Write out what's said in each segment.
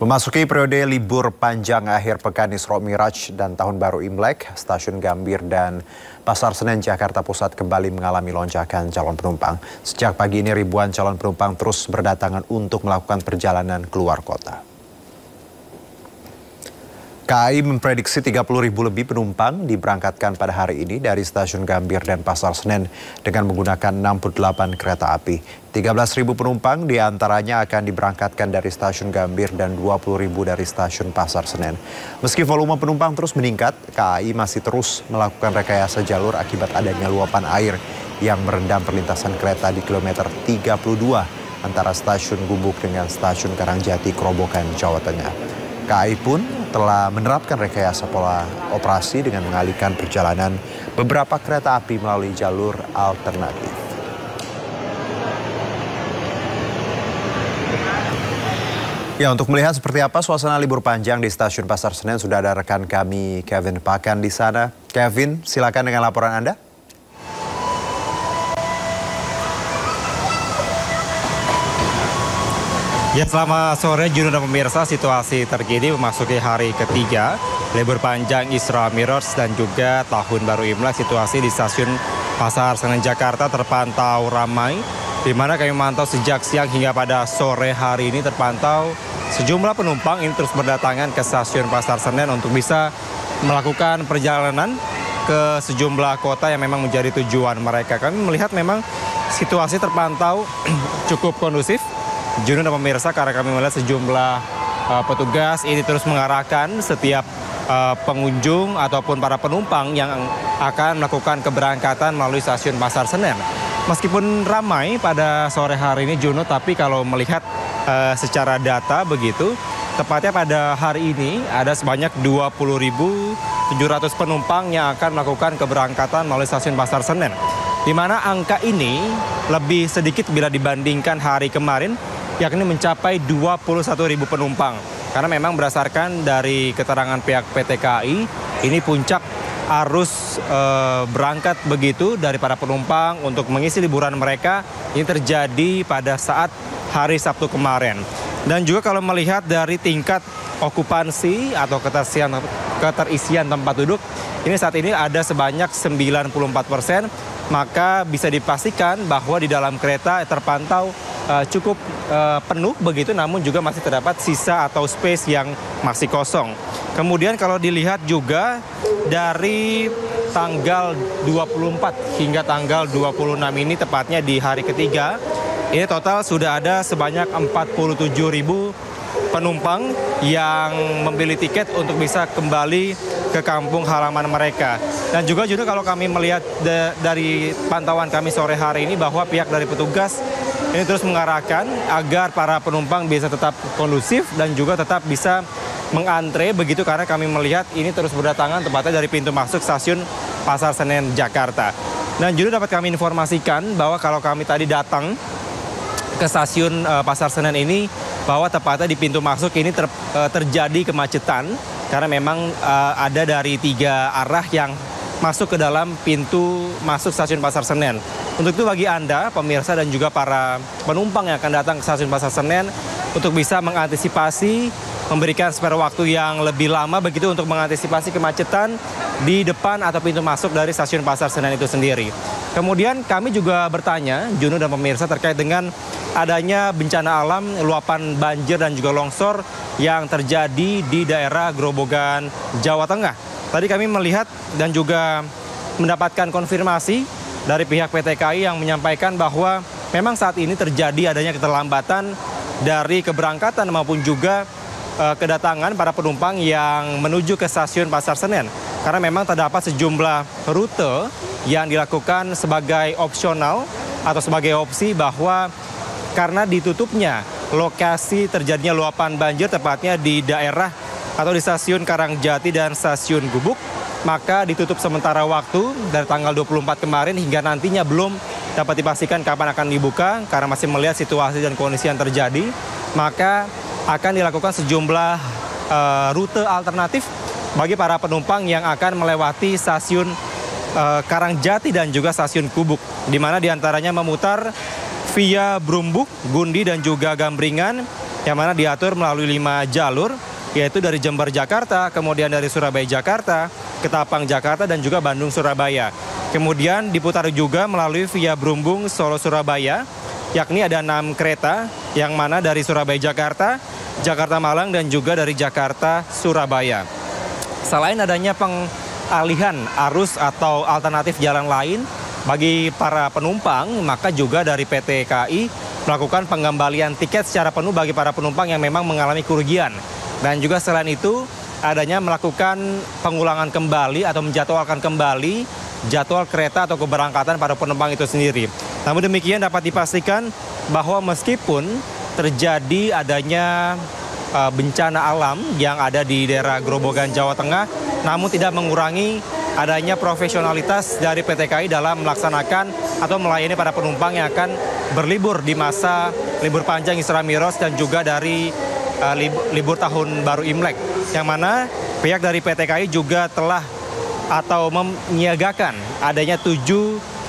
Memasuki periode libur panjang akhir pekan Isra Miraj dan Tahun Baru Imlek, Stasiun Gambir dan Pasar Senen Jakarta Pusat kembali mengalami lonjakan calon penumpang. Sejak pagi ini ribuan calon penumpang terus berdatangan untuk melakukan perjalanan keluar kota. KAI memprediksi 30.000 lebih penumpang diberangkatkan pada hari ini dari Stasiun Gambir dan Pasar Senen dengan menggunakan 68 kereta api. 13.000 penumpang diantaranya akan diberangkatkan dari Stasiun Gambir dan 20.000 dari Stasiun Pasar Senen. Meski volume penumpang terus meningkat, KAI masih terus melakukan rekayasa jalur akibat adanya luapan air yang merendam perlintasan kereta di kilometer 32 antara Stasiun Gubuk dengan Stasiun Karangjati, Kerobokan, Jawa Tengah. KAI pun telah menerapkan rekayasa pola operasi dengan mengalihkan perjalanan beberapa kereta api melalui jalur alternatif. Ya, untuk melihat seperti apa suasana libur panjang di Stasiun Pasar Senen sudah ada rekan kami Kevin Pakan di sana. Kevin, silakan dengan laporan Anda. Ya, selamat sore Juno dan pemirsa. Situasi terkini memasuki hari ketiga libur panjang Isra Miraj dan juga Tahun Baru Imlek. Situasi di Stasiun Pasar Senen Jakarta terpantau ramai, di mana kami memantau sejak siang hingga pada sore hari ini terpantau sejumlah penumpang ini terus berdatangan ke Stasiun Pasar Senen untuk bisa melakukan perjalanan ke sejumlah kota yang memang menjadi tujuan mereka. Kami melihat memang situasi terpantau cukup kondusif, Juno dan pemirsa, karena kami melihat sejumlah petugas ini terus mengarahkan setiap pengunjung ataupun para penumpang yang akan melakukan keberangkatan melalui Stasiun Pasar Senen. Meskipun ramai pada sore hari ini Juno, tapi kalau melihat secara data begitu, tepatnya pada hari ini ada sebanyak 20.700 penumpang yang akan melakukan keberangkatan melalui Stasiun Pasar Senen. Di mana angka ini lebih sedikit bila dibandingkan hari kemarin, yakni mencapai 21.000 penumpang. Karena memang berdasarkan dari keterangan pihak PT KAI, ini puncak arus berangkat begitu dari para penumpang untuk mengisi liburan mereka ini terjadi pada saat hari Sabtu kemarin. Dan juga kalau melihat dari tingkat okupansi atau keterisian tempat duduk, ini saat ini ada sebanyak 94%, maka bisa dipastikan bahwa di dalam kereta terpantau cukup penuh begitu, namun juga masih terdapat sisa atau space yang masih kosong. Kemudian kalau dilihat juga dari tanggal 24 hingga tanggal 26 ini, tepatnya di hari ketiga, ini total sudah ada sebanyak 47.000 penumpang yang membeli tiket untuk bisa kembali ke kampung halaman mereka. Dan juga kalau kami melihat dari pantauan kami sore hari ini bahwa pihak dari petugas ini terus mengarahkan agar para penumpang bisa tetap kondusif dan juga tetap bisa mengantre begitu, karena kami melihat ini terus berdatangan tepatnya dari pintu masuk Stasiun Pasar Senen Jakarta. Dan juga dapat kami informasikan bahwa kalau kami tadi datang ke Stasiun Pasar Senen ini, bahwa tepatnya di pintu masuk ini terjadi kemacetan karena memang ada dari 3 arah yang masuk ke dalam pintu masuk Stasiun Pasar Senen. Untuk itu bagi Anda, pemirsa dan juga para penumpang yang akan datang ke Stasiun Pasar Senen, untuk bisa mengantisipasi, memberikan spare waktu yang lebih lama begitu untuk mengantisipasi kemacetan di depan atau pintu masuk dari Stasiun Pasar Senen itu sendiri. Kemudian kami juga bertanya, Juno dan pemirsa, terkait dengan adanya bencana alam, luapan banjir dan juga longsor yang terjadi di daerah Grobogan, Jawa Tengah. Tadi kami melihat dan juga mendapatkan konfirmasi dari pihak PT KAI yang menyampaikan bahwa memang saat ini terjadi adanya keterlambatan dari keberangkatan maupun juga kedatangan para penumpang yang menuju ke Stasiun Pasar Senen. Karena memang terdapat sejumlah rute yang dilakukan sebagai opsional atau sebagai opsi, bahwa karena ditutupnya lokasi terjadinya luapan banjir tepatnya di daerah atau di Stasiun Karangjati dan Stasiun Gubuk, maka ditutup sementara waktu dari tanggal 24 kemarin hingga nantinya belum dapat dipastikan kapan akan dibuka, karena masih melihat situasi dan kondisi yang terjadi. Maka akan dilakukan sejumlah rute alternatif bagi para penumpang yang akan melewati Stasiun Karangjati dan juga Stasiun Gubuk, di mana diantaranya memutar via Brumbuk, Gundi dan juga Gambringan yang mana diatur melalui 5 jalur, yaitu dari Jember Jakarta, kemudian dari Surabaya Jakarta, Ketapang Jakarta, dan juga Bandung Surabaya. Kemudian diputar juga melalui via Brumbung Solo Surabaya, yakni ada 6 kereta, yang mana dari Surabaya Jakarta, Jakarta Malang, dan juga dari Jakarta Surabaya. Selain adanya pengalihan arus atau alternatif jalan lain bagi para penumpang, maka juga dari PT KAI melakukan pengembalian tiket secara penuh bagi para penumpang yang memang mengalami kerugian. Dan juga selain itu adanya melakukan pengulangan kembali atau menjadwalkan kembali jadwal kereta atau keberangkatan para penumpang itu sendiri. Namun demikian dapat dipastikan bahwa meskipun terjadi adanya bencana alam yang ada di daerah Grobogan, Jawa Tengah, namun tidak mengurangi adanya profesionalitas dari PT KAI dalam melaksanakan atau melayani para penumpang yang akan berlibur di masa libur panjang Isra Mi'raj dan juga dari libur tahun baru Imlek. Yang mana pihak dari PT KAI juga telah atau menyiagakan adanya 7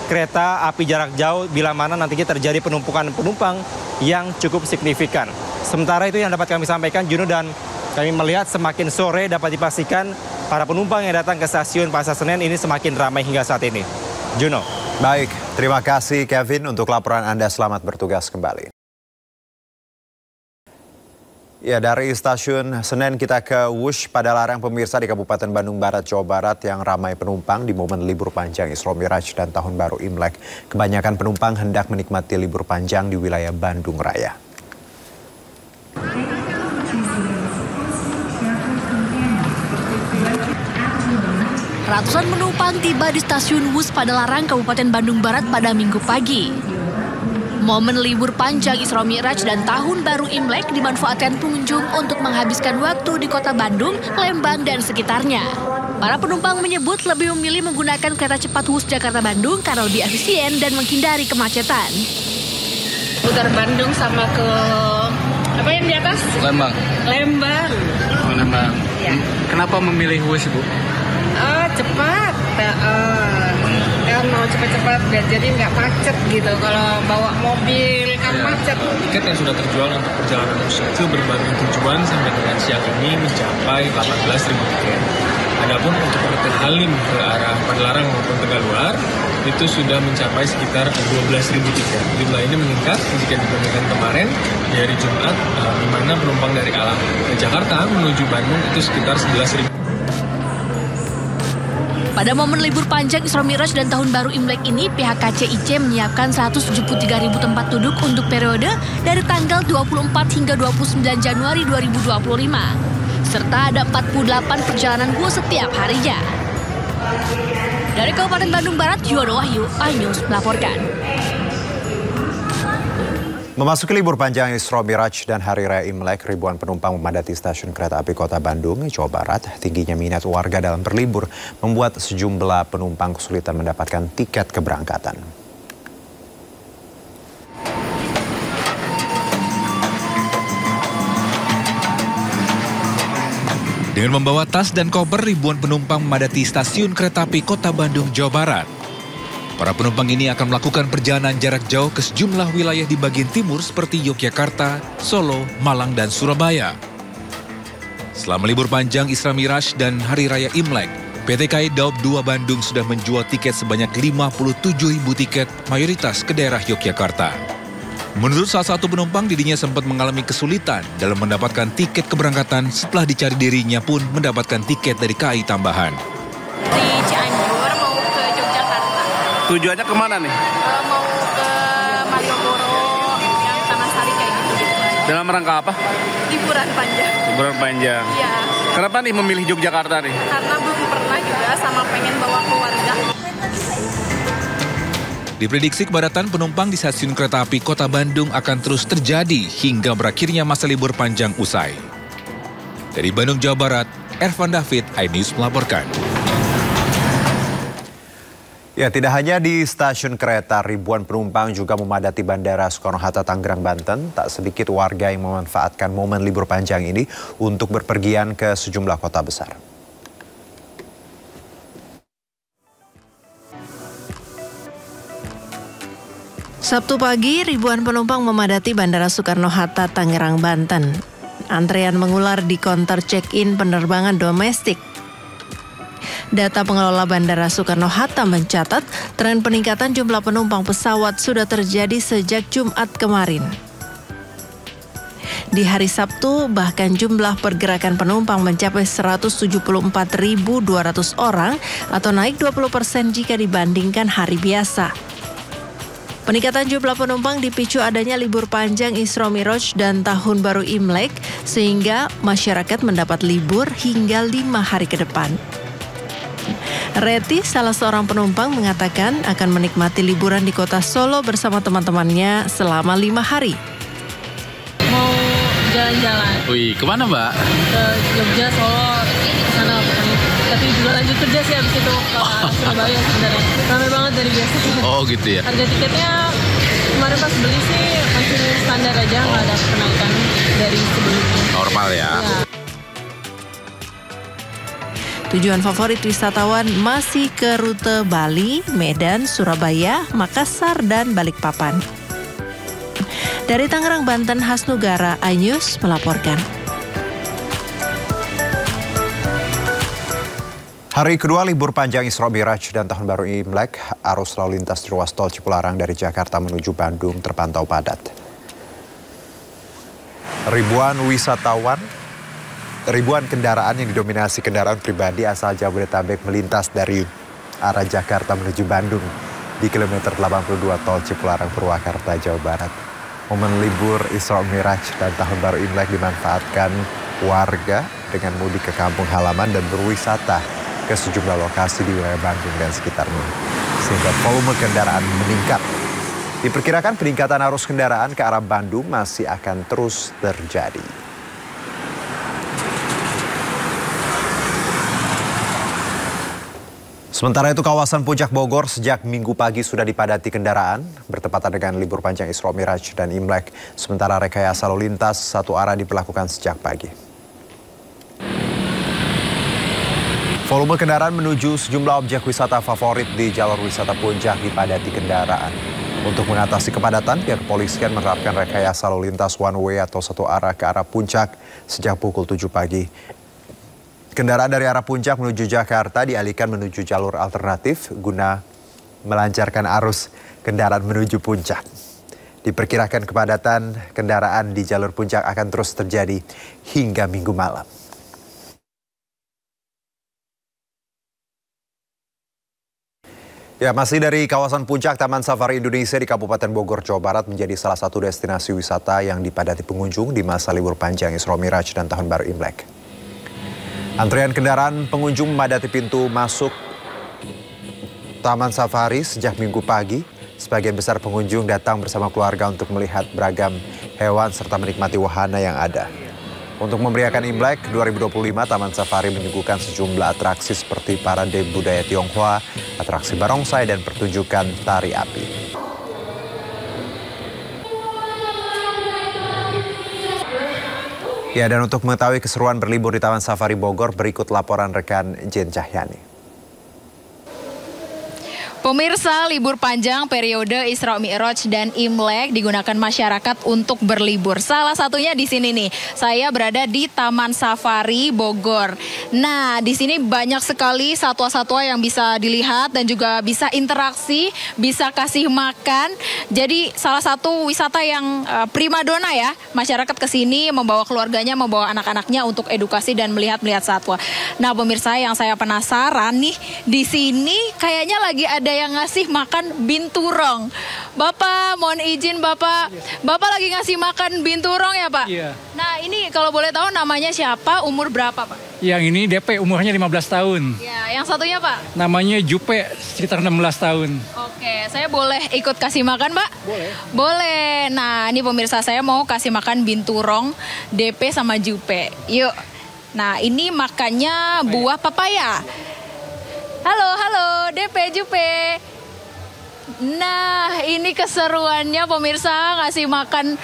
kereta api jarak jauh bila mana nantinya terjadi penumpukan penumpang yang cukup signifikan. Sementara itu yang dapat kami sampaikan, Juno, dan kami melihat semakin sore dapat dipastikan para penumpang yang datang ke stasiun Pasar Senen ini semakin ramai hingga saat ini. Juno. Baik, terima kasih Kevin untuk laporan Anda. Selamat bertugas kembali. Ya, dari stasiun Senen kita ke Wush Padalarang, pemirsa, di Kabupaten Bandung Barat, Jawa Barat yang ramai penumpang di momen libur panjang Isra Mi'raj dan Tahun Baru Imlek. Kebanyakan penumpang hendak menikmati libur panjang di wilayah Bandung Raya. Ratusan penumpang tiba di stasiun Wush Padalarang, Kabupaten Bandung Barat pada Minggu pagi. Momen libur panjang Isra Mi'raj dan Tahun Baru Imlek dimanfaatkan pengunjung untuk menghabiskan waktu di kota Bandung, Lembang, dan sekitarnya. Para penumpang menyebut lebih memilih menggunakan kereta cepat Wush Jakarta-Bandung karena lebih efisien dan menghindari kemacetan. Putar Bandung sama ke apa yang di atas? Lembang. Lembang. Oh, Lembang. Ya. Kenapa memilih Wush, Bu? Cepat. Kan mau cepat-cepat jadi nggak macet gitu. Kalau bawa mobil kan macet. Tiket yang sudah terjual untuk perjalanan Wush itu berbagai tujuan sampai dengan siang ini mencapai 18.000 tiket. Adapun untuk rute Halim ke arah Padalarang maupun Tegaluar itu sudah mencapai sekitar 12.000 tiket. Jumlah ini meningkat jika dibandingkan kemarin di hari Jumat, di mana penumpang dari arah Jakarta menuju Bandung itu sekitar 11.000. Pada momen libur panjang Isra Mi'raj dan Tahun Baru Imlek ini, pihak KCIC menyiapkan 173.000 tempat duduk untuk periode dari tanggal 24 hingga 29 Januari 2025. Serta ada 48 perjalanan bus setiap harinya. Dari Kabupaten Bandung Barat, Yuwono Wahyu, iNews melaporkan. Memasuki libur panjang Isra Mi'raj dan Hari Raya Imlek, ribuan penumpang memadati stasiun kereta api Kota Bandung, Jawa Barat. Tingginya minat warga dalam berlibur membuat sejumlah penumpang kesulitan mendapatkan tiket keberangkatan. Dengan membawa tas dan koper, ribuan penumpang memadati stasiun kereta api Kota Bandung, Jawa Barat. Para penumpang ini akan melakukan perjalanan jarak jauh ke sejumlah wilayah di bagian timur seperti Yogyakarta, Solo, Malang, dan Surabaya. Selama libur panjang Isra Mi'raj dan Hari Raya Imlek, PT KAI Daob 2 Bandung sudah menjual tiket sebanyak 57.000 tiket, mayoritas ke daerah Yogyakarta. Menurut salah satu penumpang, dirinya sempat mengalami kesulitan dalam mendapatkan tiket keberangkatan setelah dicari dirinya pun mendapatkan tiket dari KAI tambahan. Di Cianjur mau ke Yogyakarta. Tujuannya kemana nih? Mau ke Malioboro, yang Taman Sari kayak gitu. Dalam rangka apa? Liburan panjang. Liburan panjang. Iya. Kenapa nih memilih Yogyakarta nih? Karena belum pernah juga sama pengen bawa keluarga. Diprediksi kepadatan penumpang di stasiun kereta api Kota Bandung akan terus terjadi hingga berakhirnya masa libur panjang usai. Dari Bandung, Jawa Barat, Ervan David, iNews melaporkan. Ya, tidak hanya di stasiun kereta, ribuan penumpang juga memadati Bandara Soekarno-Hatta, Tangerang, Banten. Tak sedikit warga yang memanfaatkan momen libur panjang ini untuk berpergian ke sejumlah kota besar. Sabtu pagi, ribuan penumpang memadati Bandara Soekarno-Hatta, Tangerang, Banten. Antrean mengular di konter check-in penerbangan domestik. Data pengelola Bandara Soekarno-Hatta mencatat tren peningkatan jumlah penumpang pesawat sudah terjadi sejak Jumat kemarin. Di hari Sabtu, bahkan jumlah pergerakan penumpang mencapai 174.200 orang atau naik 20% jika dibandingkan hari biasa. Peningkatan jumlah penumpang dipicu adanya libur panjang Isra Miraj dan Tahun Baru Imlek, sehingga masyarakat mendapat libur hingga 5 hari ke depan. Reti, salah seorang penumpang, mengatakan akan menikmati liburan di kota Solo bersama teman-temannya selama 5 hari. Mau jalan-jalan. Wih, kemana Mbak? Ke Jogja, Solo, sana tapi juga lanjut kerja sih abis itu ke Surabaya sebenarnya. Ramai banget dari biasanya. Oh gitu ya. Harga tiketnya kemarin pas beli sih masih standar aja, nggak ada kenaikan dari sebelumnya. Normal ya. Tujuan favorit wisatawan masih ke rute Bali, Medan, Surabaya, Makassar, dan Balikpapan. Dari Tangerang, Banten, Hasnugara, iNews melaporkan. Hari kedua libur panjang Isra Miraj dan Tahun Baru Imlek, arus lalu lintas di ruas tol Cipularang dari Jakarta menuju Bandung terpantau padat. Ribuan kendaraan yang didominasi kendaraan pribadi asal Jabodetabek melintas dari arah Jakarta menuju Bandung di kilometer 82 tol Cipularang, Purwakarta, Jawa Barat. Momen libur Isra Miraj dan Tahun Baru Imlek dimanfaatkan warga dengan mudik ke kampung halaman dan berwisata ke sejumlah lokasi di wilayah Bandung dan sekitarnya, sehingga volume kendaraan meningkat. Diperkirakan peningkatan arus kendaraan ke arah Bandung masih akan terus terjadi. Sementara itu, kawasan Puncak Bogor sejak Minggu pagi sudah dipadati kendaraan, bertepatan dengan libur panjang Isra Miraj dan Imlek. Sementara rekayasa lalu lintas satu arah diberlakukan sejak pagi. Volume kendaraan menuju sejumlah objek wisata favorit di jalur wisata Puncak dipadati kendaraan. Untuk mengatasi kepadatan, pihak kepolisian menerapkan rekayasa lalu lintas one way atau satu arah ke arah Puncak sejak pukul 7 pagi. Kendaraan dari arah Puncak menuju Jakarta dialihkan menuju jalur alternatif guna melancarkan arus kendaraan menuju Puncak. Diperkirakan kepadatan kendaraan di jalur Puncak akan terus terjadi hingga Minggu malam. Ya, masih dari kawasan Puncak, Taman Safari Indonesia di Kabupaten Bogor, Jawa Barat menjadi salah satu destinasi wisata yang dipadati pengunjung di masa libur panjang Isra Miraj dan Tahun Baru Imlek. Antrian kendaraan pengunjung memadati pintu masuk Taman Safari sejak Minggu pagi. Sebagian besar pengunjung datang bersama keluarga untuk melihat beragam hewan serta menikmati wahana yang ada. Untuk memeriahkan Imlek 2025, Taman Safari menyuguhkan sejumlah atraksi seperti parade budaya Tionghoa, atraksi barongsai, dan pertunjukan tari api. Ya, dan untuk mengetahui keseruan berlibur di Taman Safari Bogor, berikut laporan rekan Jen Cahyani. Pemirsa, libur panjang periode Isra Mi'raj dan Imlek digunakan masyarakat untuk berlibur. Salah satunya di sini nih. Saya berada di Taman Safari Bogor. Nah, di sini banyak sekali satwa-satwa yang bisa dilihat dan juga bisa interaksi, bisa kasih makan. Jadi salah satu wisata yang primadona ya. Masyarakat ke sini membawa keluarganya, membawa anak-anaknya untuk edukasi dan melihat satwa. Nah, pemirsa, yang saya penasaran nih, di sini kayaknya lagi ada yang ngasih makan binturong. Bapak, mohon izin Bapak. Bapak lagi ngasih makan binturong ya Pak? Iya. Nah, ini kalau boleh tahu namanya siapa, umur berapa Pak? Yang ini DP umurnya 15 tahun. Ya, yang satunya Pak? Namanya Jupe, sekitar 16 tahun. Oke, saya boleh ikut kasih makan Pak? Boleh. Boleh. Nah, ini pemirsa, saya mau kasih makan binturong, DP sama Jupe. Yuk. Nah, ini makannya buah papaya. Halo, DP, Jupe. Nah, ini keseruannya pemirsa, ngasih makan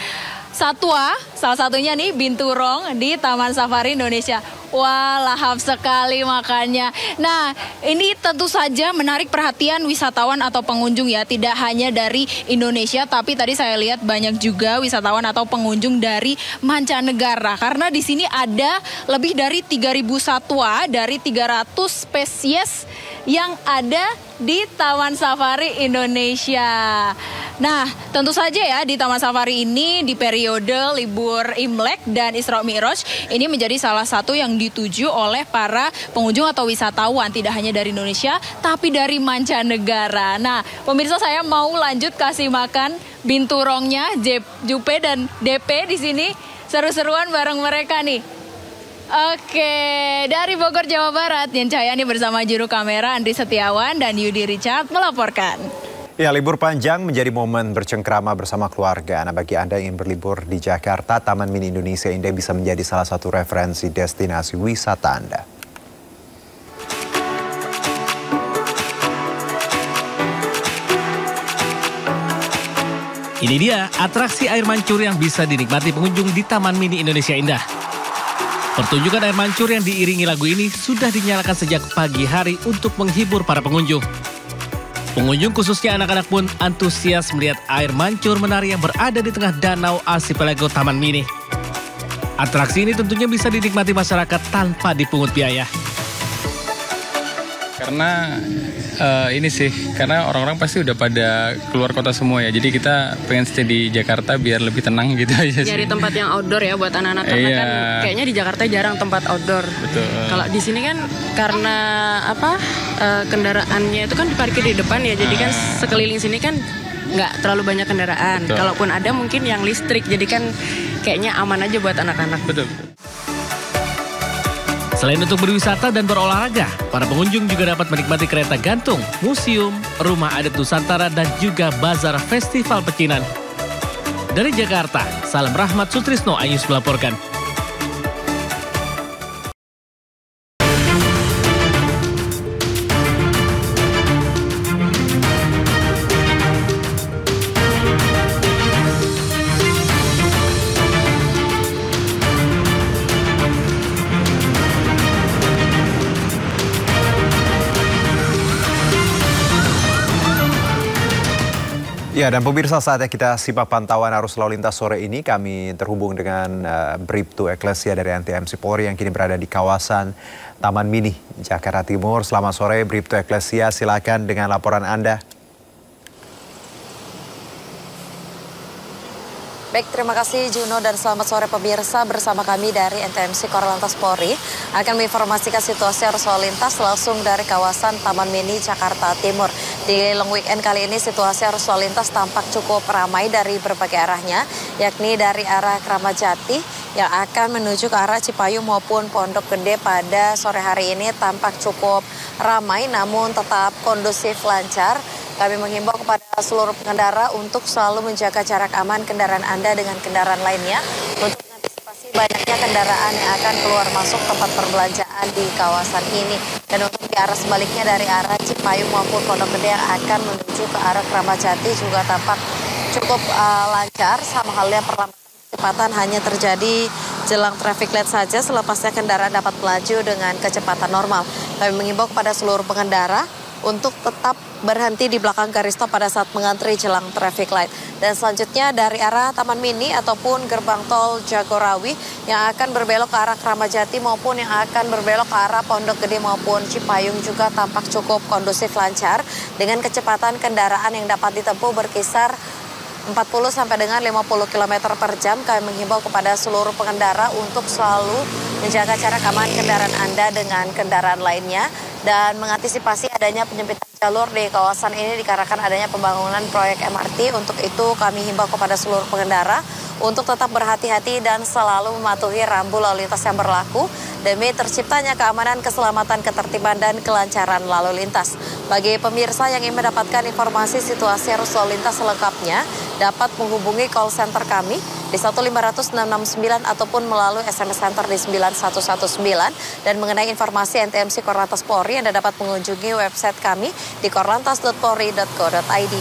satwa, salah satunya nih binturong di Taman Safari Indonesia. Wah, lahap sekali makannya. Nah, ini tentu saja menarik perhatian wisatawan atau pengunjung ya. Tidak hanya dari Indonesia, tapi tadi saya lihat banyak juga wisatawan atau pengunjung dari mancanegara. Karena di sini ada lebih dari 3.000 satwa dari 300 spesies yang ada di Taman Safari Indonesia. Nah, tentu saja ya di Taman Safari ini di periode libur Imlek dan Isra Mi'raj ini menjadi salah satu yang dituju oleh para pengunjung atau wisatawan, tidak hanya dari Indonesia tapi dari mancanegara. Nah, pemirsa, saya mau lanjut kasih makan binturongnya, Jupe dan DP di sini. Seru-seruan bareng mereka nih. Oke, dari Bogor, Jawa Barat, Yen Cahyani bersama juru kamera Andri Setiawan dan Yudi Richard melaporkan. Ya, libur panjang menjadi momen bercengkrama bersama keluarga. Nah, bagi Anda yang ingin berlibur di Jakarta, Taman Mini Indonesia Indah bisa menjadi salah satu referensi destinasi wisata Anda. Ini dia atraksi air mancur yang bisa dinikmati pengunjung di Taman Mini Indonesia Indah. Pertunjukan air mancur yang diiringi lagu ini sudah dinyalakan sejak pagi hari untuk menghibur para pengunjung. Pengunjung khususnya anak-anak pun antusias melihat air mancur menari yang berada di tengah danau Archipelago Taman Mini. Atraksi ini tentunya bisa dinikmati masyarakat tanpa dipungut biaya. Karena ini sih, karena orang-orang pasti udah pada keluar kota semua ya. Jadi kita pengen stay di Jakarta biar lebih tenang gitu aja sih. Nyari tempat yang outdoor ya buat anak-anak, karena kan kayaknya di Jakarta jarang tempat outdoor. Betul. Kalau di sini kan karena kendaraannya itu kan diparkir di depan ya, jadi kan sekeliling sini kan nggak terlalu banyak kendaraan. Betul. Kalaupun ada mungkin yang listrik, jadi kan kayaknya aman aja buat anak-anak. Betul. Selain untuk berwisata dan berolahraga, para pengunjung juga dapat menikmati kereta gantung, museum, rumah adat Nusantara, dan juga bazar festival pecinan. Dari Jakarta, Salam Rahmat Sutrisno Ayus melaporkan. Ya, dan pemirsa, saatnya kita simak pantauan arus lalu lintas sore ini. Kami terhubung dengan Bribtu Eklesia dari NTMC Polri yang kini berada di kawasan Taman Mini, Jakarta Timur. Selamat sore, Bribtu Eklesia, silakan dengan laporan Anda. Baik, terima kasih Juno dan selamat sore pemirsa. Bersama kami dari NTMC Korlantas Polri akan menginformasikan situasi arus lalu lintas langsung dari kawasan Taman Mini Jakarta Timur. Di long weekend kali ini situasi arus lalu lintas tampak cukup ramai dari berbagai arahnya, yakni dari arah Kramat Jati yang akan menuju ke arah Cipayung maupun Pondok Gede pada sore hari ini tampak cukup ramai namun tetap kondusif lancar. Kami menghimbau kepada seluruh pengendara untuk selalu menjaga jarak aman kendaraan Anda dengan kendaraan lainnya untuk mengantisipasi banyaknya kendaraan yang akan keluar masuk tempat perbelanjaan di kawasan ini. Dan untuk di arah sebaliknya dari arah Cipayung maupun Pondok Gede yang akan menuju ke arah Kramat Jati juga tampak cukup lancar, sama halnya perlambatan kecepatan hanya terjadi jelang traffic light saja, selepasnya kendaraan dapat melaju dengan kecepatan normal. Kami mengimbau kepada seluruh pengendara untuk tetap berhenti di belakang garis stop pada saat mengantri jelang traffic light. Dan selanjutnya dari arah Taman Mini ataupun gerbang tol Jagorawi yang akan berbelok ke arah Kramat Jati maupun yang akan berbelok ke arah Pondok Gede maupun Cipayung juga tampak cukup kondusif lancar dengan kecepatan kendaraan yang dapat ditempuh berkisar 40 sampai dengan 50 km per jam. Kami menghimbau kepada seluruh pengendara untuk selalu menjaga jarak aman kendaraan Anda dengan kendaraan lainnya dan mengantisipasi adanya penyempitan jalur di kawasan ini dikarenakan adanya pembangunan proyek MRT. Untuk itu kami himbau kepada seluruh pengendara untuk tetap berhati-hati dan selalu mematuhi rambu lalu lintas yang berlaku demi terciptanya keamanan, keselamatan, ketertiban, dan kelancaran lalu lintas. Bagi pemirsa yang ingin mendapatkan informasi situasi arus lalu lintas selengkapnya, dapat menghubungi call center kami di 1500669 ataupun melalui SMS Center di 9119. Dan mengenai informasi NTMC Korlantas Polri, Anda dapat mengunjungi website kami di korlantas.polri.go.id.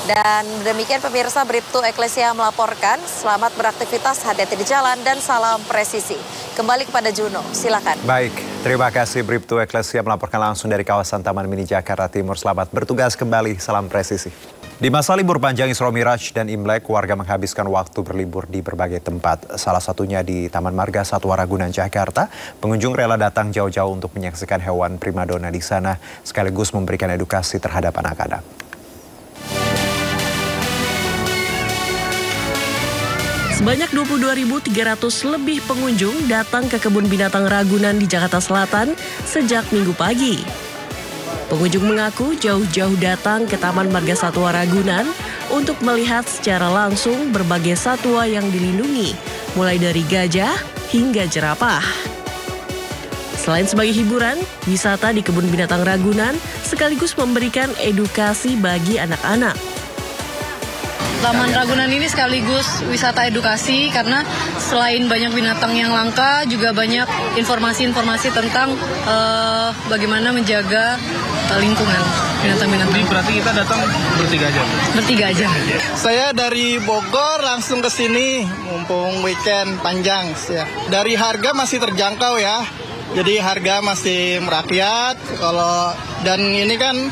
Dan demikian pemirsa, Bribtu Eklesia melaporkan, selamat beraktivitas, hati-hati di jalan, dan salam presisi. Kembali kepada Juno, silakan. Baik, terima kasih Bribtu Eklesia melaporkan langsung dari kawasan Taman Mini Jakarta Timur. Selamat bertugas kembali, salam presisi. Di masa libur panjang Isra Miraj dan Imlek, warga menghabiskan waktu berlibur di berbagai tempat. Salah satunya di Taman Marga Satwa Ragunan, Jakarta. Pengunjung rela datang jauh-jauh untuk menyaksikan hewan primadona di sana, sekaligus memberikan edukasi terhadap anak-anak. Sebanyak 22.300 lebih pengunjung datang ke Kebun Binatang Ragunan di Jakarta Selatan sejak Minggu pagi. Pengunjung mengaku jauh-jauh datang ke Taman Marga Satwa Ragunan untuk melihat secara langsung berbagai satwa yang dilindungi, mulai dari gajah hingga jerapah. Selain sebagai hiburan, wisata di Kebun Binatang Ragunan sekaligus memberikan edukasi bagi anak-anak. Taman Ragunan ini sekaligus wisata edukasi karena selain banyak binatang yang langka, juga banyak informasi-informasi tentang bagaimana menjaga lingkungan binatang-binatang. Jadi berarti kita datang bertiga aja? Bertiga aja. Saya dari Bogor langsung ke sini, mumpung weekend panjang. Ya. Dari harga masih terjangkau ya, jadi harga masih merakyat. Dan ini kan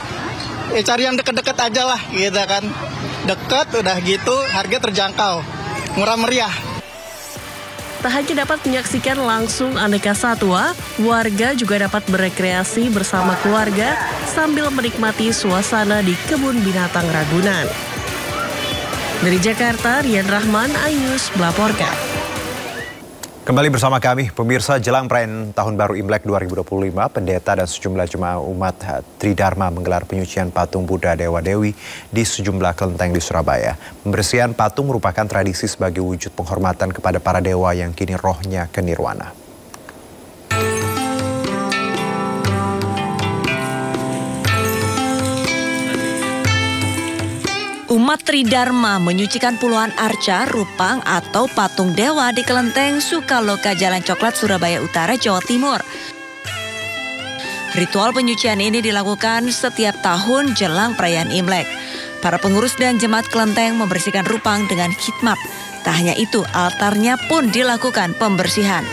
cari yang deket-deket aja lah, gitu kan. Dekat, udah gitu, harga terjangkau, murah meriah. Tak hanya dapat menyaksikan langsung aneka satwa, warga juga dapat berekreasi bersama keluarga sambil menikmati suasana di Kebun Binatang Ragunan. Dari Jakarta, Rian Rahman, iNews melaporkan. Kembali bersama kami, pemirsa, jelang perayaan Tahun Baru Imlek 2025, pendeta dan sejumlah jemaah umat Tridharma menggelar penyucian patung Buddha Dewa Dewi di sejumlah kelenteng di Surabaya. Pembersihan patung merupakan tradisi sebagai wujud penghormatan kepada para dewa yang kini rohnya ke nirwana. Umat Tridharma menyucikan puluhan arca, rupang atau patung dewa di kelenteng Sukaloka, Jalan Coklat, Surabaya Utara, Jawa Timur. Ritual penyucian ini dilakukan setiap tahun jelang perayaan Imlek. Para pengurus dan jemaat kelenteng membersihkan rupang dengan khidmat. Tak hanya itu, altarnya pun dilakukan pembersihan.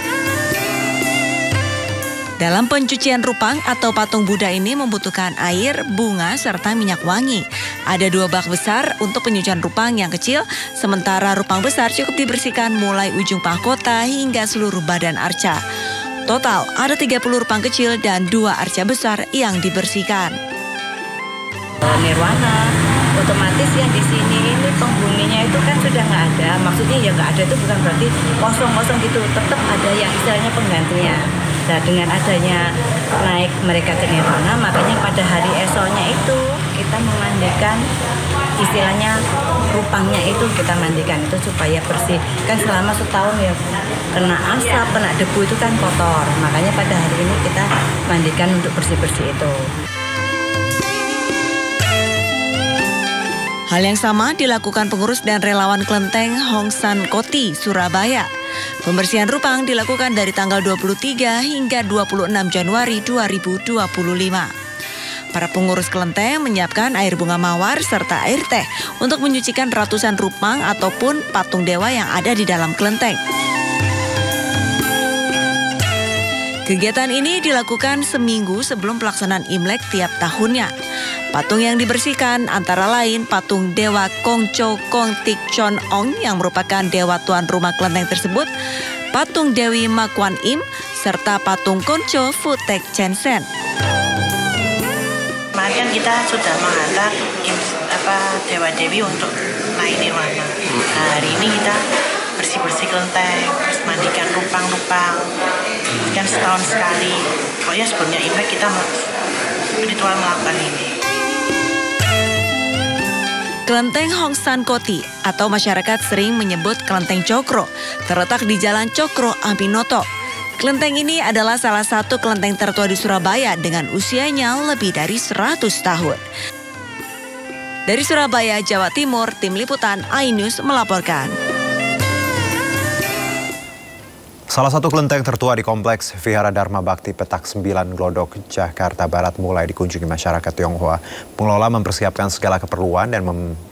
Dalam pencucian rupang atau patung Buddha ini membutuhkan air, bunga, serta minyak wangi. Ada 2 bak besar untuk penyucian rupang yang kecil, sementara rupang besar cukup dibersihkan mulai ujung mahkota hingga seluruh badan arca. Total ada 30 rupang kecil dan 2 arca besar yang dibersihkan. Nirwana, otomatis yang di sini ini penghuninya itu kan sudah nggak ada. Maksudnya ya nggak ada itu bukan berarti kosong-kosong gitu, tetap ada yang istilahnya penggantinya. Nah, dengan adanya naik mereka ke nirwana, makanya pada hari esoknya itu kita memandikan, istilahnya rupangnya itu kita mandikan itu supaya bersih. Kan selama setahun ya kena asap, kena debu itu kan kotor. Makanya pada hari ini kita mandikan untuk bersih-bersih itu. Hal yang sama dilakukan pengurus dan relawan kelenteng Hongsan Koti, Surabaya. Pembersihan rupang dilakukan dari tanggal 23 hingga 26 Januari 2025. Para pengurus kelenteng menyiapkan air bunga mawar serta air teh untuk menyucikan ratusan rupang ataupun patung dewa yang ada di dalam kelenteng. Kegiatan ini dilakukan seminggu sebelum pelaksanaan Imlek tiap tahunnya. Patung yang dibersihkan antara lain patung Dewa Kongcho Kong Tik Chon Ong yang merupakan dewa tuan rumah kelenteng tersebut, patung Dewi Ma Kuan Im, serta patung Koncho Futek Chen Sen. Kemarin kita sudah menghantar Dewa Dewi untuk naik nirwana. Nah, hari ini kita bersih-bersih kelenteng, terus mandikan rupang-rupang. Kan setahun sekali. Pokoknya sebelumnya Imlek kita ritual melakukan ini. Kelenteng Hongsan Koti atau masyarakat sering menyebut Kelenteng Cokro, terletak di Jalan Cokro Aminoto. Kelenteng ini adalah salah satu kelenteng tertua di Surabaya dengan usianya lebih dari 100 tahun. Dari Surabaya, Jawa Timur, Tim Liputan iNews melaporkan. Salah satu kelenteng tertua di kompleks Vihara Dharma Bakti Petak 9 Glodok, Jakarta Barat mulai dikunjungi masyarakat Tionghoa. Pengelola mempersiapkan segala keperluan dan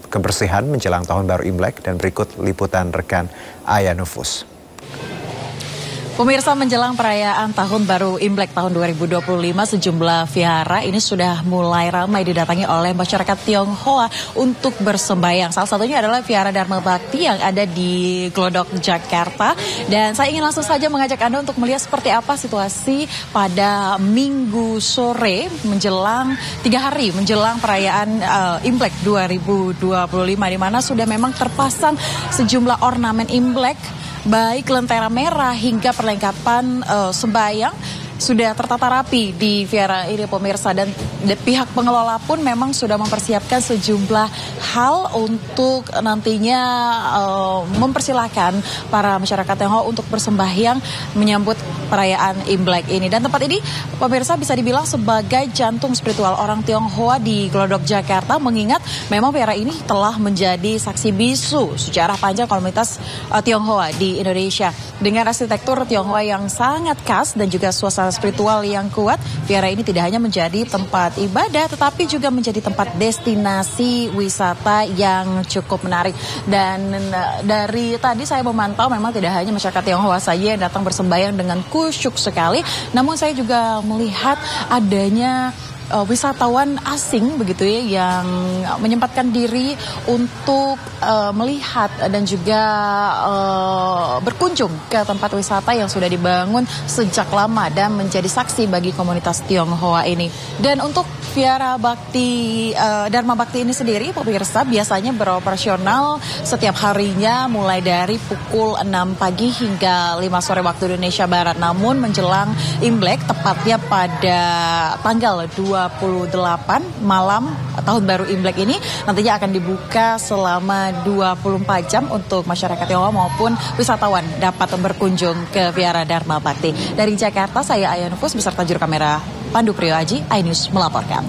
kebersihan menjelang Tahun Baru Imlek, dan berikut liputan rekan Aya Nufus. Pemirsa, menjelang perayaan Tahun Baru Imlek tahun 2025, sejumlah vihara ini sudah mulai ramai didatangi oleh masyarakat Tionghoa untuk bersembahyang. Salah satunya adalah Vihara Dharma Bakti yang ada di Glodok, Jakarta. Dan saya ingin langsung saja mengajak Anda untuk melihat seperti apa situasi pada Minggu sore menjelang 3 hari menjelang perayaan Imlek 2025, di mana sudah memang terpasang sejumlah ornamen Imlek, baik lentera merah hingga perlengkapan sembahyang sudah tertata rapi di vihara ini, pemirsa, dan pihak pengelola pun memang sudah mempersiapkan sejumlah hal untuk nantinya mempersilahkan para masyarakat Tionghoa untuk bersembahyang menyambut perayaan Imlek ini. Dan tempat ini, pemirsa, bisa dibilang sebagai jantung spiritual orang Tionghoa di Glodok, Jakarta, mengingat memang vihara ini telah menjadi saksi bisu sejarah panjang komunitas Tionghoa di Indonesia. Dengan arsitektur Tionghoa yang sangat khas dan juga suasana spiritual yang kuat, vihara ini tidak hanya menjadi tempat ibadah, tetapi juga menjadi tempat destinasi wisata yang cukup menarik. Dan dari tadi saya memantau, memang tidak hanya masyarakat Tionghoa saja yang datang bersembahyang dengan khusyuk sekali, namun saya juga melihat adanya wisatawan asing begitu ya, yang menyempatkan diri untuk melihat dan juga berkunjung ke tempat wisata yang sudah dibangun sejak lama dan menjadi saksi bagi komunitas Tionghoa ini. Dan untuk Vihara Bakti Dharma Bakti ini sendiri, pemirsa, biasanya beroperasional setiap harinya mulai dari pukul 6 pagi hingga 5 sore waktu Indonesia Barat. Namun menjelang Imlek, tepatnya pada tanggal 28 malam Tahun Baru Imlek ini, nantinya akan dibuka selama 24 jam untuk masyarakat Tionghoa maupun wisatawan dapat berkunjung ke Vihara Dharma Bakti. Dari Jakarta, saya Aya Nufus beserta juru kamera Pandu Priyo Aji, iNews melaporkan.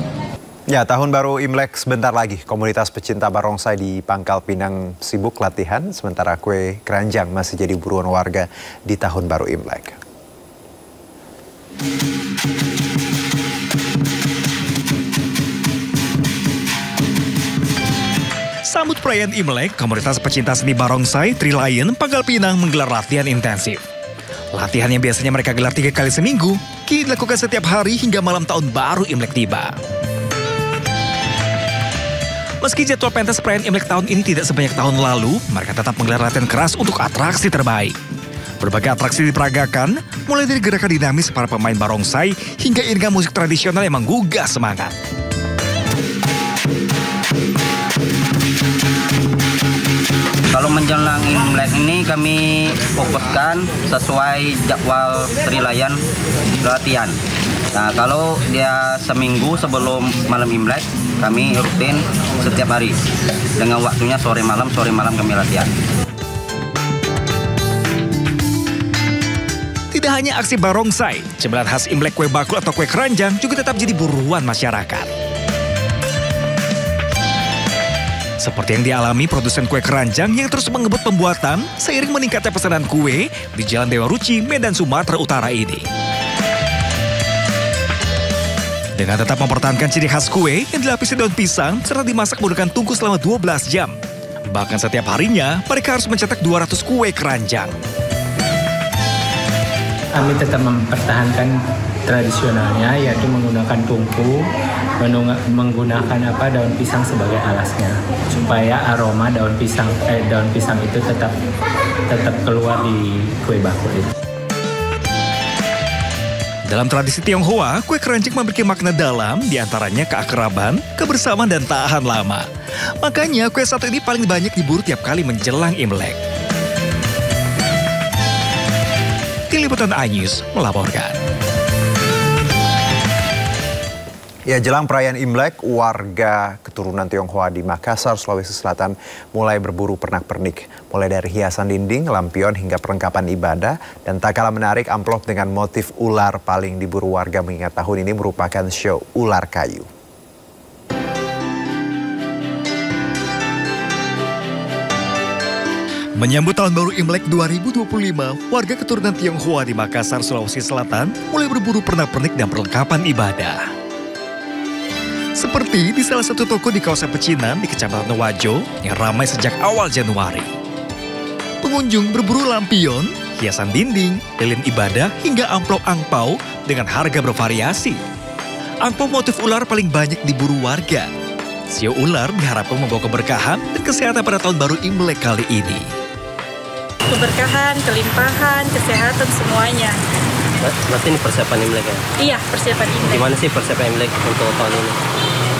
Ya, Tahun Baru Imlek sebentar lagi. Komunitas pecinta barongsai di Pangkal Pinang sibuk latihan, sementara kue keranjang masih jadi buruan warga di Tahun Baru Imlek. Sambut perayaan Imlek, komunitas pecinta seni barongsai Trilion Pangkal Pinang menggelar latihan intensif. Latihan yang biasanya mereka gelar 3 kali seminggu, kini dilakukan setiap hari hingga malam Tahun Baru Imlek tiba. Meski jadwal pentas perayaan Imlek tahun ini tidak sebanyak tahun lalu, mereka tetap menggelar latihan keras untuk atraksi terbaik. Berbagai atraksi diperagakan, mulai dari gerakan dinamis para pemain barongsai hingga iringan musik tradisional yang menggugah semangat. Kalau menjelang Imlek ini kami fokuskan sesuai jadwal Trilion latihan. Nah, kalau dia seminggu sebelum malam Imlek, kami rutin setiap hari. Dengan waktunya sore malam kami latihan. Tidak hanya aksi barongsai, cemilan khas Imlek kue bakul atau kue keranjang juga tetap jadi buruan masyarakat. Seperti yang dialami produsen kue keranjang yang terus mengebut pembuatan seiring meningkatnya pesanan kue di Jalan Dewa Ruci, Medan, Sumatera Utara ini. Dengan tetap mempertahankan ciri khas kue yang dilapisi daun pisang serta dimasak menggunakan tungku selama 12 jam. Bahkan setiap harinya mereka harus mencetak 200 kue keranjang. Kami tetap mempertahankan tradisionalnya, yaitu menggunakan tungku, menggunakan daun pisang sebagai alasnya, supaya aroma daun pisang itu tetap keluar di kue bakul itu. Dalam tradisi Tionghoa, kue keranjang memiliki makna dalam, diantaranya keakraban, kebersamaan, dan tahan lama. Makanya kue satu ini paling banyak diburu tiap kali menjelang Imlek. Tim Liputan iNews melaporkan. Ya, jelang perayaan Imlek, warga keturunan Tionghoa di Makassar, Sulawesi Selatan mulai berburu pernak-pernik. Mulai dari hiasan dinding, lampion, hingga perlengkapan ibadah. Dan tak kalah menarik, amplop dengan motif ular paling diburu warga mengingat tahun ini merupakan show ular kayu. Menyambut Tahun Baru Imlek 2025, warga keturunan Tionghoa di Makassar, Sulawesi Selatan mulai berburu pernak-pernik dan perlengkapan ibadah. Seperti di salah satu toko di kawasan Pecinan di Kecamatan Wajo yang ramai sejak awal Januari. Pengunjung berburu lampion, hiasan dinding, lilin ibadah hingga amplop angpau dengan harga bervariasi. Angpau motif ular paling banyak diburu warga. Sio ular diharapkan membawa keberkahan dan kesehatan pada tahun baru Imlek kali ini. Keberkahan, kelimpahan, kesehatan semuanya. Berarti ini persiapan Imlek ya? Iya, persiapan Imlek. Gimana sih persiapan Imlek untuk tahun ini?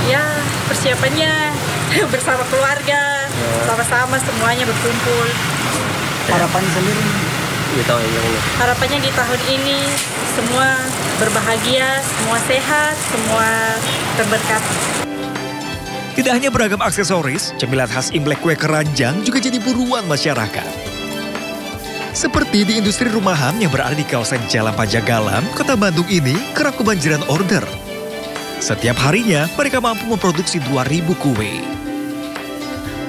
Ya, persiapannya bersama keluarga, sama-sama semuanya berkumpul. Harapan sendiri di tahun ini? Harapannya di tahun ini semua berbahagia, semua sehat, semua terberkati. Tidak hanya beragam aksesoris, cemilan khas Imlek kue keranjang juga jadi buruan masyarakat. Seperti di industri rumahan yang berada di kawasan Jalan Pajagalan, Kota Bandung ini kerap kebanjiran order. Setiap harinya mereka mampu memproduksi 2.000 kue.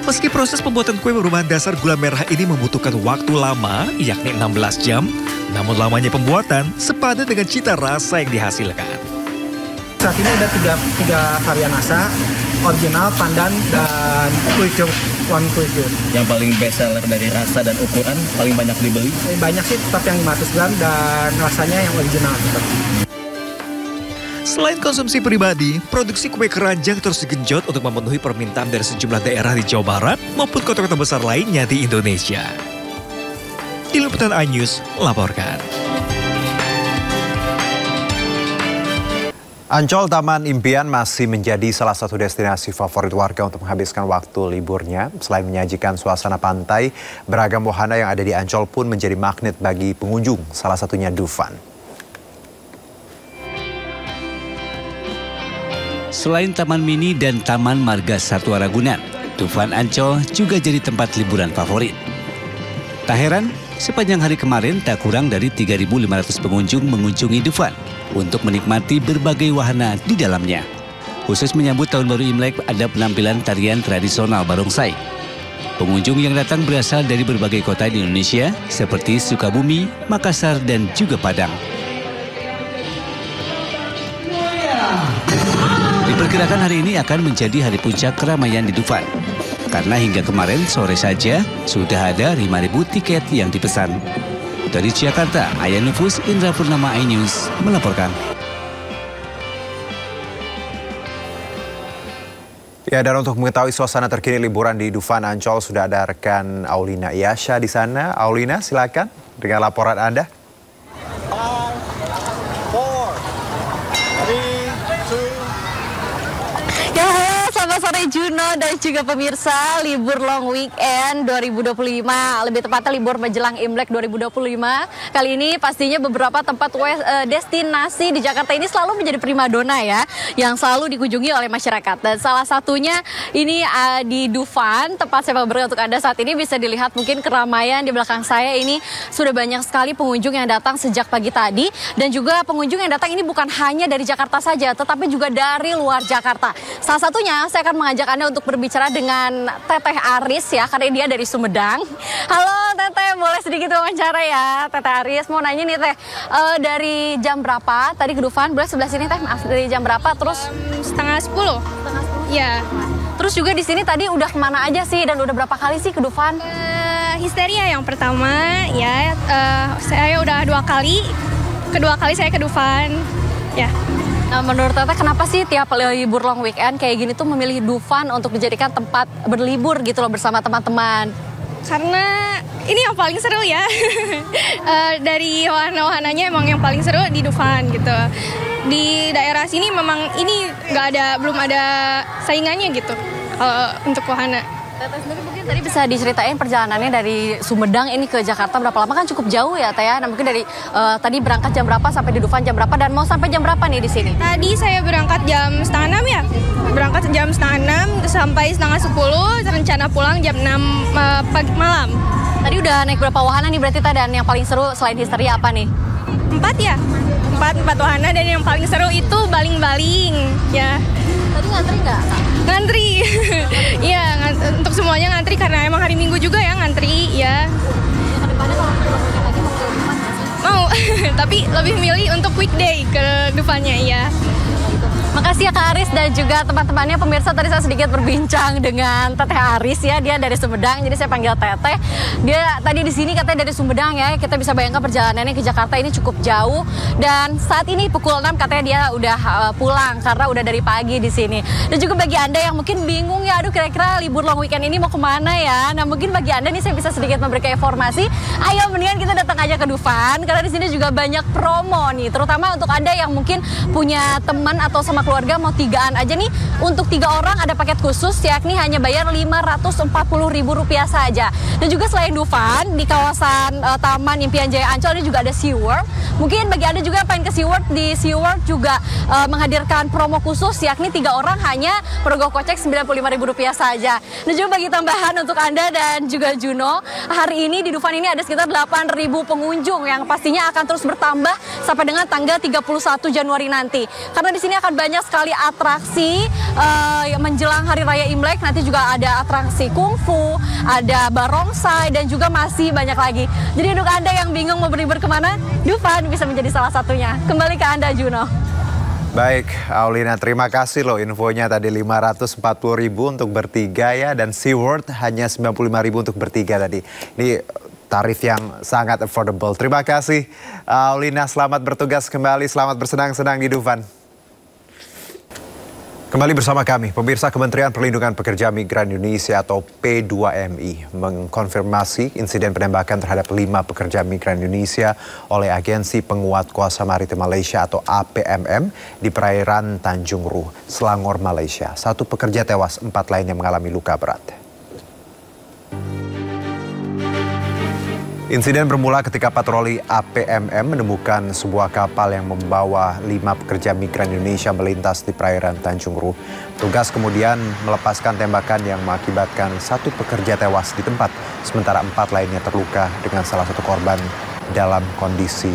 Meski proses pembuatan kue berbahan dasar gula merah ini membutuhkan waktu lama, yakni 16 jam, namun lamanya pembuatan sepadan dengan cita rasa yang dihasilkan. Saat ini ada tiga varian rasa, original, pandan, dan kultur, one kultur. Yang paling best seller dari rasa dan ukuran paling banyak dibeli? Banyak sih, tetap yang 500 gram dan rasanya yang original tetap. Selain konsumsi pribadi, produksi kue keranjang terus digenjot untuk memenuhi permintaan dari sejumlah daerah di Jawa Barat maupun kota-kota besar lainnya di Indonesia. Di Liputan iNews melaporkan. Ancol Taman Impian masih menjadi salah satu destinasi favorit warga untuk menghabiskan waktu liburnya. Selain menyajikan suasana pantai, beragam wahana yang ada di Ancol pun menjadi magnet bagi pengunjung, salah satunya Dufan. Selain Taman Mini dan Taman Marga Satwa Ragunan, Dufan Ancol juga jadi tempat liburan favorit. Tak heran, sepanjang hari kemarin tak kurang dari 3.500 pengunjung mengunjungi Dufan untuk menikmati berbagai wahana di dalamnya. Khusus menyambut Tahun Baru Imlek ada penampilan tarian tradisional barongsai. Pengunjung yang datang berasal dari berbagai kota di Indonesia seperti Sukabumi, Makassar, dan juga Padang. Diperkirakan hari ini akan menjadi hari puncak keramaian di Dufan. Karena hingga kemarin sore saja sudah ada 5.000 tiket yang dipesan. Dari Jakarta, Ayah Nufus, Indra Purnama, iNews melaporkan. Ya, dan untuk mengetahui suasana terkini liburan di Dufan Ancol sudah ada rekan Aulina Iyasha di sana. Aulina, silakan dengan laporan Anda. Selamat sore Juno dan juga pemirsa, libur long weekend 2025, lebih tepatnya libur menjelang Imlek 2025. Kali ini pastinya beberapa tempat destinasi di Jakarta ini selalu menjadi primadona ya, yang selalu dikunjungi oleh masyarakat. Dan salah satunya ini di Dufan, tempat sepak bola untuk Anda saat ini bisa dilihat mungkin keramaian di belakang saya ini sudah banyak sekali pengunjung yang datang sejak pagi tadi. Dan juga pengunjung yang datang ini bukan hanya dari Jakarta saja, tetapi juga dari luar Jakarta. Salah satunya saya akan mengajak Anda untuk berbicara dengan Teteh Aris ya, karena dia dari Sumedang. Halo Teteh, boleh sedikit wawancara ya Teteh Aris. Mau nanya nih Teh, dari jam berapa tadi ke Dufan? Boleh sebelah sini Teh, maaf, dari jam berapa? Terus setengah 10. Ya. Terus juga di sini tadi udah kemana aja sih dan udah berapa kali sih ke Dufan? Histeria yang pertama ya, saya udah 2 kali. Kedua kali saya ke Dufan. Ya. Nah, menurut Teteh kenapa sih tiap libur long weekend kayak gini tuh memilih Dufan untuk dijadikan tempat berlibur gitu loh bersama teman-teman? Karena ini yang paling seru ya. Dari wahana-wahananya emang yang paling seru di Dufan gitu. Di daerah sini memang ini belum ada saingannya gitu untuk wahana. Teteh sendiri mungkin tadi bisa diceritain perjalanannya dari Sumedang ini ke Jakarta berapa lama, kan cukup jauh ya Teh ya. Nah, mungkin dari tadi berangkat jam berapa sampai di Dufan jam berapa dan mau sampai jam berapa nih di sini? Tadi saya berangkat jam 5:30 ya. Berangkat jam 5:30 sampai 9:30, rencana pulang jam 6 pagi malam. Tadi udah naik berapa wahana nih berarti Teh, dan yang paling seru selain histeria apa nih? 4 ya. 4 wahana, dan yang paling seru itu baling-baling ya. Tadi ngantri nggak? Ngantri. Iya, untuk semuanya ngantri karena emang hari Minggu juga ya ngantri ya. Mau, tapi lebih milih untuk weekday ke Dufannya ya. Makasih ya Kak Aris dan juga teman-temannya. Pemirsa, tadi saya sedikit berbincang dengan Teteh Aris ya, dia dari Sumedang, jadi saya panggil Teteh. Dia tadi di sini katanya dari Sumedang ya, kita bisa bayangkan perjalanannya ke Jakarta ini cukup jauh. Dan saat ini pukul 6 katanya dia udah pulang karena udah dari pagi di sini. Dan juga bagi Anda yang mungkin bingung ya, aduh kira-kira libur long weekend ini mau kemana ya? Nah mungkin bagi Anda nih saya bisa sedikit memberikan informasi. Ayo mendingan kita datang aja ke Dufan karena di sini juga banyak promo nih, terutama untuk Anda yang mungkin punya teman atau sama keluarga mau 3-an aja nih. Untuk 3 orang ada paket khusus yakni hanya bayar Rp540.000 saja. Dan juga selain Dufan di kawasan Taman Impian Jaya Ancol ini juga ada SeaWorld. Mungkin bagi Anda juga yang pengen ke SeaWorld, di SeaWorld juga menghadirkan promo khusus yakni 3 orang hanya merogoh kocek Rp95.000 saja. Dan juga bagi tambahan untuk Anda dan juga Juno, hari ini di Dufan ini ada sekitar 8.000 pengunjung yang pastinya akan terus bertambah sampai dengan tanggal 31 Januari nanti. Karena di sini akan banyak sekali atraksi menjelang Hari Raya Imlek. Nanti juga ada atraksi kungfu, ada barongsai, dan juga masih banyak lagi. Jadi untuk Anda yang bingung mau berlibur kemana, Dufan bisa menjadi salah satunya. Kembali ke Anda, Juno. Baik, Aulina, terima kasih loh infonya tadi Rp540.000 untuk bertiga ya, dan SeaWorld hanya Rp95.000 untuk bertiga tadi. Ini tarif yang sangat affordable. Terima kasih, Aulina. Selamat bertugas kembali, selamat bersenang-senang di Dufan. Kembali bersama kami, pemirsa. Kementerian Perlindungan Pekerja Migran Indonesia atau P2MI mengkonfirmasi insiden penembakan terhadap 5 pekerja migran Indonesia oleh Agensi Penguat Kuasa Maritim Malaysia atau APMM di perairan Tanjung Ru, Selangor, Malaysia. 1 pekerja tewas, 4 lainnya mengalami luka berat. Insiden bermula ketika patroli APMM menemukan sebuah kapal yang membawa 5 pekerja migran Indonesia melintas di perairan Tanjung Ru. Petugas kemudian melepaskan tembakan yang mengakibatkan 1 pekerja tewas di tempat, sementara 4 lainnya terluka dengan salah satu korban dalam kondisi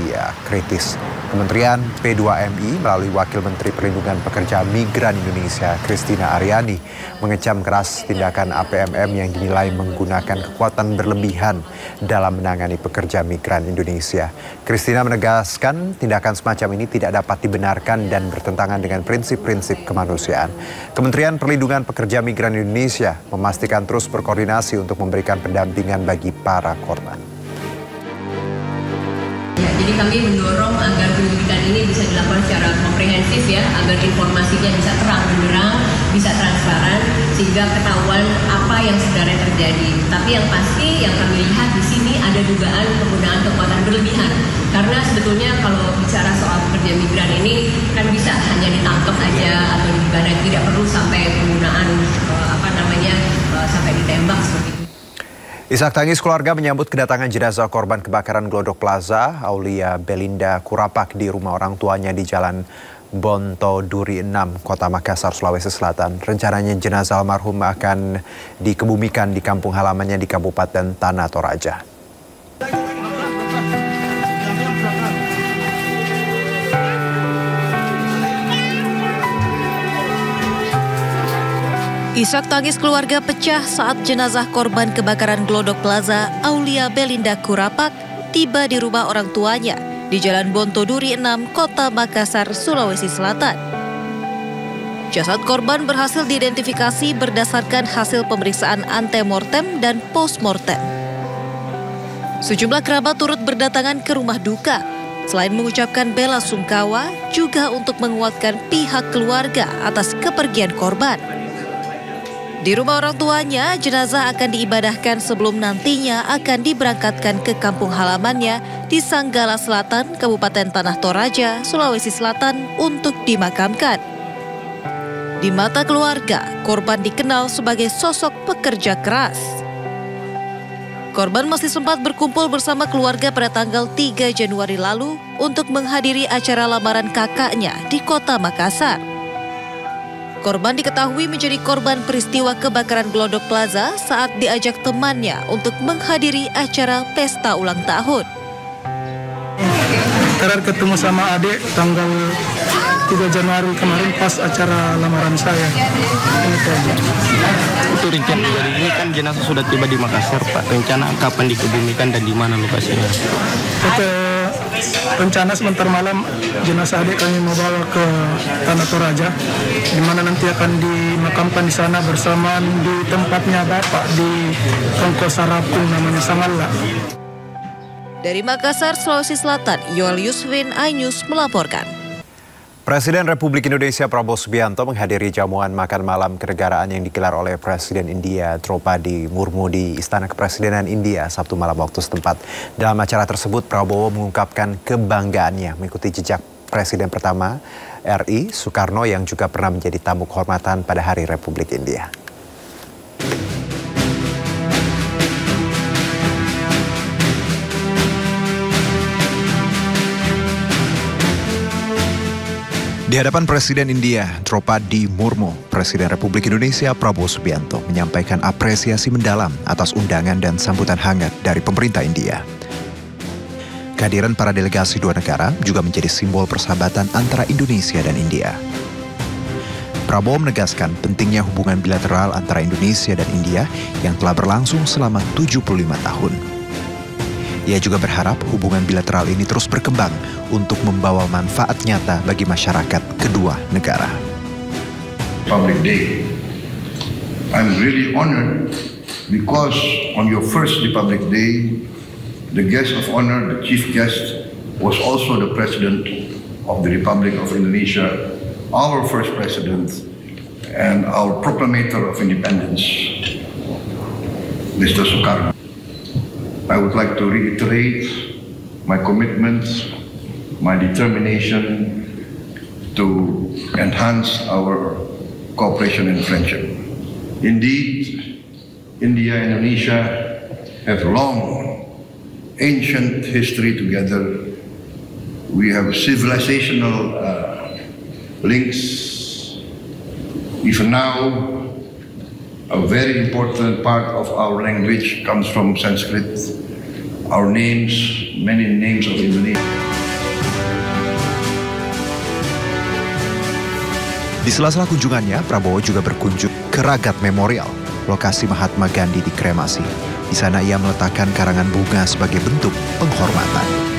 kritis. Kementerian P2MI melalui Wakil Menteri Perlindungan Pekerja Migran Indonesia, Christina Aryani, mengecam keras tindakan APMM yang dinilai menggunakan kekuatan berlebihan dalam menangani pekerja migran Indonesia. Christina menegaskan tindakan semacam ini tidak dapat dibenarkan dan bertentangan dengan prinsip-prinsip kemanusiaan. Kementerian Perlindungan Pekerja Migran Indonesia memastikan terus berkoordinasi untuk memberikan pendampingan bagi para korban. Ya, jadi kami mendorong agar pendidikan ini bisa dilakukan secara komprehensif ya, agar informasinya bisa terang benderang, bisa transparan, sehingga ketahuan apa yang sebenarnya terjadi. Tapi yang pasti yang kami lihat di sini ada dugaan penggunaan kekuatan berlebihan. Karena sebetulnya kalau bicara soal pekerja migran ini kan bisa hanya ditangkap aja atau dibalik, tidak perlu sampai penggunaan sampai ditembak seperti itu. Isak tangis keluarga menyambut kedatangan jenazah korban kebakaran Glodok Plaza, Aulia Belinda Kurapak di rumah orang tuanya di Jalan Bonto Duri 6, Kota Makassar, Sulawesi Selatan. Rencananya jenazah almarhum akan dikebumikan di kampung halamannya di Kabupaten Tanah Toraja. Isak tangis keluarga pecah saat jenazah korban kebakaran Glodok Plaza, Aulia Belinda Kurapak, tiba di rumah orang tuanya di Jalan Bonto Duri 6, Kota Makassar, Sulawesi Selatan. Jasad korban berhasil diidentifikasi berdasarkan hasil pemeriksaan antemortem dan postmortem. Sejumlah kerabat turut berdatangan ke rumah duka, selain mengucapkan bela sungkawa, juga untuk menguatkan pihak keluarga atas kepergian korban. Di rumah orang tuanya, jenazah akan diibadahkan sebelum nantinya akan diberangkatkan ke kampung halamannya di Sanggala Selatan, Kabupaten Tanah Toraja, Sulawesi Selatan untuk dimakamkan. Di mata keluarga, korban dikenal sebagai sosok pekerja keras. Korban masih sempat berkumpul bersama keluarga pada tanggal 3 Januari lalu untuk menghadiri acara lamaran kakaknya di Kota Makassar. Korban diketahui menjadi korban peristiwa kebakaran Glodok Plaza saat diajak temannya untuk menghadiri acara pesta ulang tahun. Terakhir ketemu sama adik tanggal 3 Januari kemarin pas acara lamaran saya. Itu rencana dari ini kan jenazah sudah tiba di Makassar, Pak. Rencana kapan dikebumikan dan di mana lokasinya? rencana sebentar malam jenazah adik kami mau bawa ke Tanah Toraja, di mana nanti akan dimakamkan di sana bersamaan di tempatnya bapak di Tongko Sarapung, namanya Sangala. Dari Makassar, Sulawesi Selatan, Yoel Yuswin, iNews melaporkan. Presiden Republik Indonesia Prabowo Subianto menghadiri jamuan makan malam kenegaraan yang digelar oleh Presiden India Draupadi Murmu di Istana Kepresidenan India Sabtu malam waktu setempat. Dalam acara tersebut, Prabowo mengungkapkan kebanggaannya mengikuti jejak Presiden pertama RI Soekarno yang juga pernah menjadi tamu kehormatan pada Hari Republik India. Di hadapan Presiden India Draupadi Murmu, Presiden Republik Indonesia Prabowo Subianto menyampaikan apresiasi mendalam atas undangan dan sambutan hangat dari pemerintah India. Kehadiran para delegasi dua negara juga menjadi simbol persahabatan antara Indonesia dan India. Prabowo menegaskan pentingnya hubungan bilateral antara Indonesia dan India yang telah berlangsung selama 75 tahun. Ia juga berharap hubungan bilateral ini terus berkembang untuk membawa manfaat nyata bagi masyarakat kedua negara. Republic Day. I'm really honored because on your first Republic Day, the guest of honor, the chief guest, was also the President of the Republic of Indonesia, our first President, and our proclamator of independence, Mr. Soekarno. I would like to reiterate my commitment, my determination to enhance our cooperation and friendship. Indeed, India and Indonesia have long, ancient history together. We have civilizational links. Even now, a very important part of our language comes from Sanskrit. Our names, many names of Indonesia. Di sela-sela kunjungannya, Prabowo juga berkunjung ke Ragat Memorial, lokasi Mahatma Gandhi dikremasi. Di sana ia meletakkan karangan bunga sebagai bentuk penghormatan.